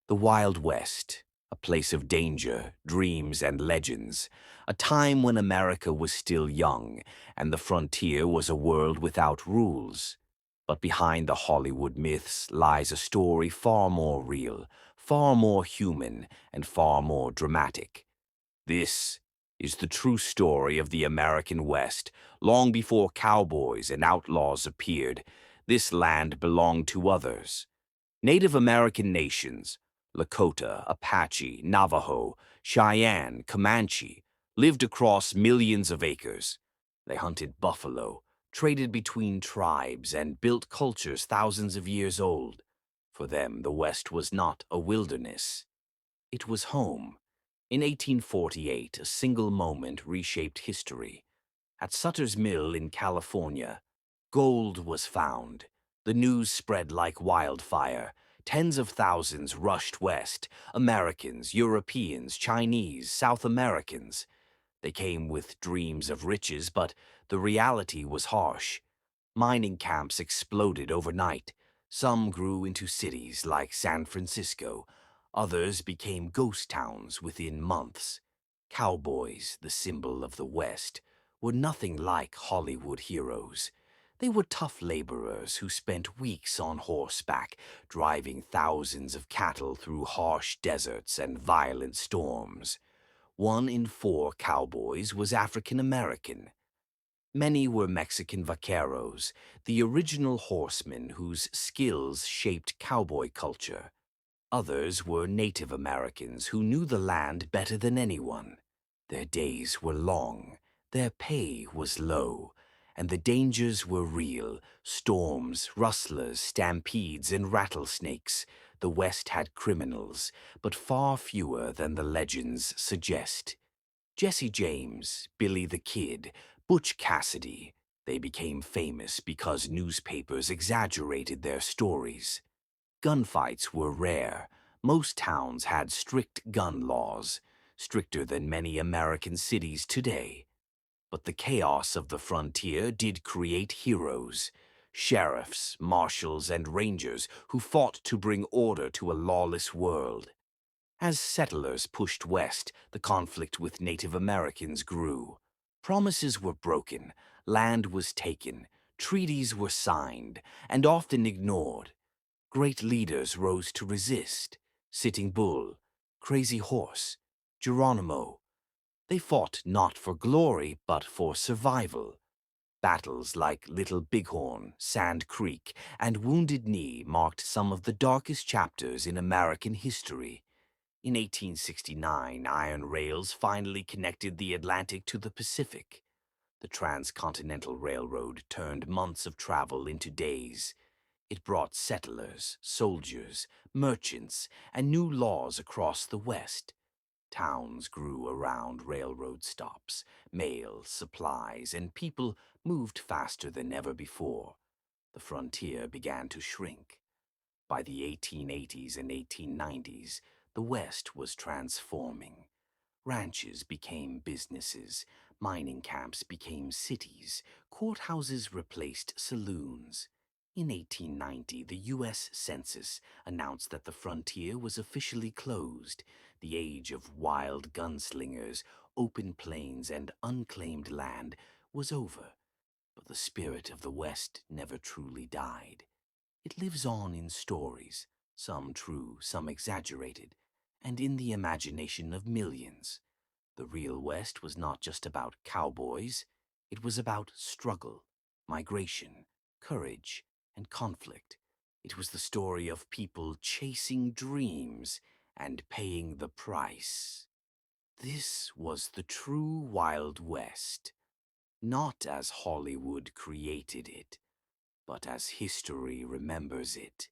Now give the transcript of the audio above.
The Wild West, a place of danger, dreams, and legends, a time when America was still young and the frontier was a world without rules. But behind the Hollywood myths lies a story far more real, far more human, and far more dramatic. This is the true story of the American West. Long before cowboys and outlaws appeared, this land belonged to others. Native American nations, Lakota, Apache, Navajo, Cheyenne, Comanche, lived across millions of acres. They hunted buffalo, traded between tribes, and built cultures thousands of years old. For them, the West was not a wilderness. It was home. In 1848, a single moment reshaped history. At Sutter's Mill in California, gold was found. The news spread like wildfire. Tens of thousands rushed west. Americans, Europeans, Chinese, South Americans. They came with dreams of riches, but the reality was harsh. Mining camps exploded overnight. Some grew into cities like San Francisco. Others became ghost towns within months. Cowboys, the symbol of the West, were nothing like Hollywood heroes. They were tough laborers who spent weeks on horseback, driving thousands of cattle through harsh deserts and violent storms. 1 in 4 cowboys was African American. Many were Mexican vaqueros, the original horsemen whose skills shaped cowboy culture. Others were Native Americans who knew the land better than anyone. Their days were long, their pay was low, and the dangers were real: storms, rustlers, stampedes, and rattlesnakes. The West had criminals, but far fewer than the legends suggest. Jesse James, Billy the Kid, Butch Cassidy. They became famous because newspapers exaggerated their stories. Gunfights were rare. Most towns had strict gun laws, stricter than many American cities today. But the chaos of the frontier did create heroes: sheriffs, marshals, and rangers who fought to bring order to a lawless world. As settlers pushed west, the conflict with Native Americans grew. Promises were broken, land was taken, treaties were signed, and often ignored. Great leaders rose to resist: Sitting Bull, Crazy Horse, Geronimo. They fought not for glory, but for survival. Battles like Little Bighorn, Sand Creek, and Wounded Knee marked some of the darkest chapters in American history. In 1869, iron rails finally connected the Atlantic to the Pacific. The Transcontinental Railroad turned months of travel into days. It brought settlers, soldiers, merchants, and new laws across the West. Towns grew around railroad stops. Mail, supplies, and people moved faster than ever before. The frontier began to shrink. By the 1880s and 1890s, the West was transforming. Ranches became businesses, mining camps became cities, courthouses replaced saloons. In 1890, the U.S. Census announced that the frontier was officially closed. The age of wild gunslingers, open plains, and unclaimed land was over. But the spirit of the West never truly died. It lives on in stories, some true, some exaggerated, and in the imagination of millions. The real West was not just about cowboys. It was about struggle, migration, courage, and conflict. It was the story of people chasing dreams and paying the price. This was the true Wild West, not as Hollywood created it, but as history remembers it.